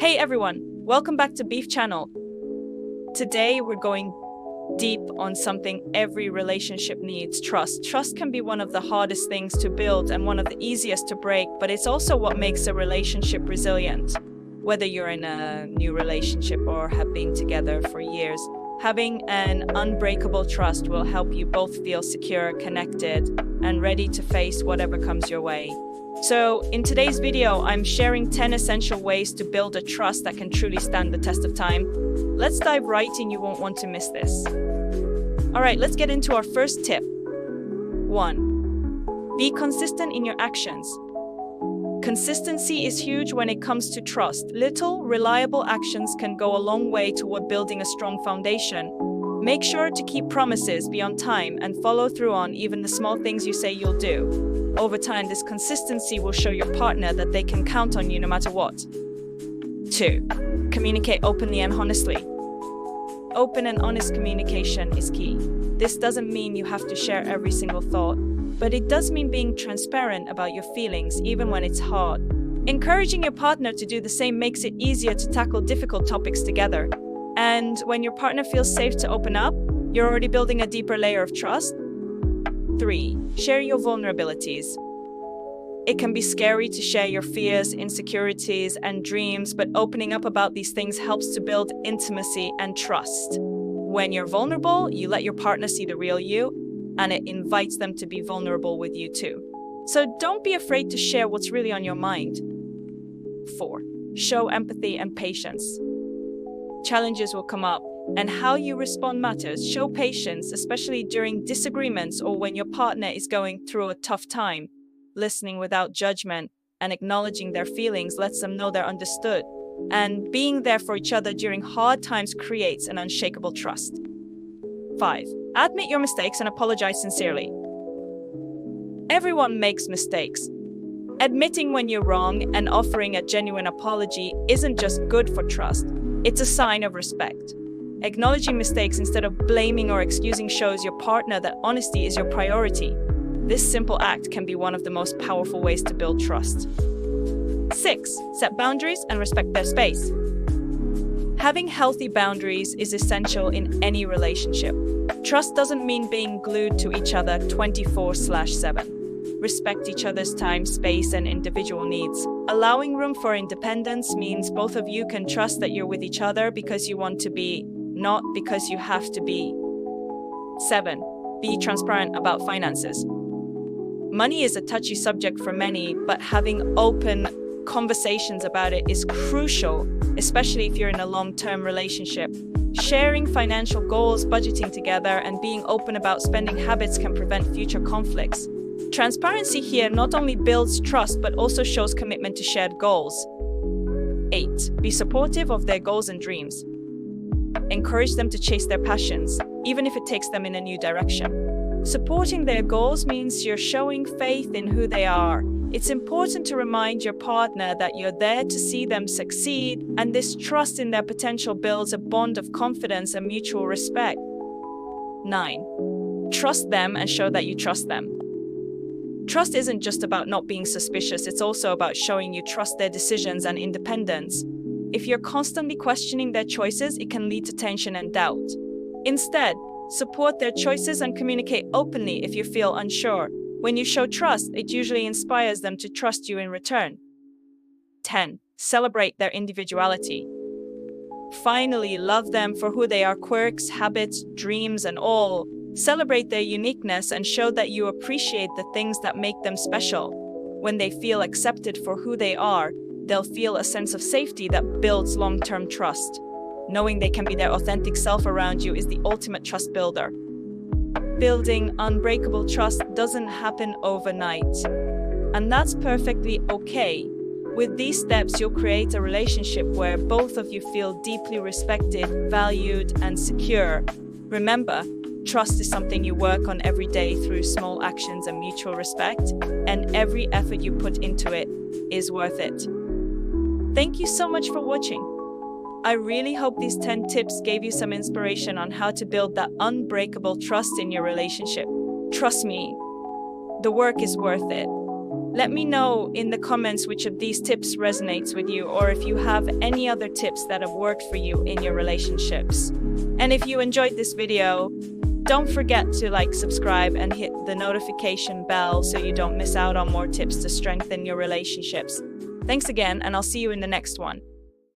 Hey everyone, welcome back to Beef Channel. Today we're going deep on something every relationship needs: trust. Trust can be one of the hardest things to build and one of the easiest to break, but it's also what makes a relationship resilient. Whether you're in a new relationship or have been together for years, having an unbreakable trust will help you both feel secure, connected, and ready to face whatever comes your way. So in today's video, I'm sharing 10 essential ways to build a trust that can truly stand the test of time. Let's dive right in, you won't want to miss this. All right, let's get into our first tip. 1. Be consistent in your actions. Consistency is huge when it comes to trust. Little, reliable actions can go a long way toward building a strong foundation. Make sure to keep promises, be on time, and follow through on even the small things you say you'll do. Over time, this consistency will show your partner that they can count on you no matter what. 2. Communicate openly and honestly. Open and honest communication is key. This doesn't mean you have to share every single thought, but it does mean being transparent about your feelings even when it's hard. Encouraging your partner to do the same makes it easier to tackle difficult topics together. And when your partner feels safe to open up, you're already building a deeper layer of trust. 3. Share your vulnerabilities. It can be scary to share your fears, insecurities, and dreams, but opening up about these things helps to build intimacy and trust. When you're vulnerable, you let your partner see the real you, and it invites them to be vulnerable with you too. So don't be afraid to share what's really on your mind. 4. Show empathy and patience. Challenges will come up, and how you respond matters. Show patience, especially during disagreements or when your partner is going through a tough time. Listening without judgment and acknowledging their feelings lets them know they're understood. And being there for each other during hard times creates an unshakable trust. 5. Admit your mistakes and apologize sincerely. Everyone makes mistakes. Admitting when you're wrong and offering a genuine apology isn't just good for trust, it's a sign of respect. Acknowledging mistakes instead of blaming or excusing shows your partner that honesty is your priority. This simple act can be one of the most powerful ways to build trust. 6. Set boundaries and respect their space. Having healthy boundaries is essential in any relationship. Trust doesn't mean being glued to each other 24/7. Respect each other's time, space, and individual needs. Allowing room for independence means both of you can trust that you're with each other because you want to be, not because you have to be. 7. Be transparent about finances. Money is a touchy subject for many, but having open conversations about it is crucial, especially if you're in a long-term relationship. Sharing financial goals, budgeting together, and being open about spending habits can prevent future conflicts. Transparency here not only builds trust, but also shows commitment to shared goals. 8. Be supportive of their goals and dreams. Encourage them to chase their passions, even if it takes them in a new direction. Supporting their goals means you're showing faith in who they are. It's important to remind your partner that you're there to see them succeed, and this trust in their potential builds a bond of confidence and mutual respect. 9. Trust them and show that you trust them. Trust isn't just about not being suspicious, it's also about showing you trust their decisions and independence. If you're constantly questioning their choices, it can lead to tension and doubt. Instead, support their choices and communicate openly if you feel unsure. When you show trust, it usually inspires them to trust you in return. 10. Celebrate their individuality. Finally, love them for who they are: quirks, habits, dreams, and all. Celebrate their uniqueness and show that you appreciate the things that make them special. When they feel accepted for who they are, they'll feel a sense of safety that builds long-term trust. Knowing they can be their authentic self around you is the ultimate trust builder. Building unbreakable trust doesn't happen overnight, and that's perfectly okay. With these steps, you'll create a relationship where both of you feel deeply respected, valued, and secure. Remember, trust is something you work on every day through small actions and mutual respect, and every effort you put into it is worth it. Thank you so much for watching. I really hope these 10 tips gave you some inspiration on how to build that unbreakable trust in your relationship. Trust me, the work is worth it. Let me know in the comments which of these tips resonates with you, or if you have any other tips that have worked for you in your relationships. And if you enjoyed this video, don't forget to like, subscribe, and hit the notification bell so you don't miss out on more tips to strengthen your relationships. Thanks again, and I'll see you in the next one.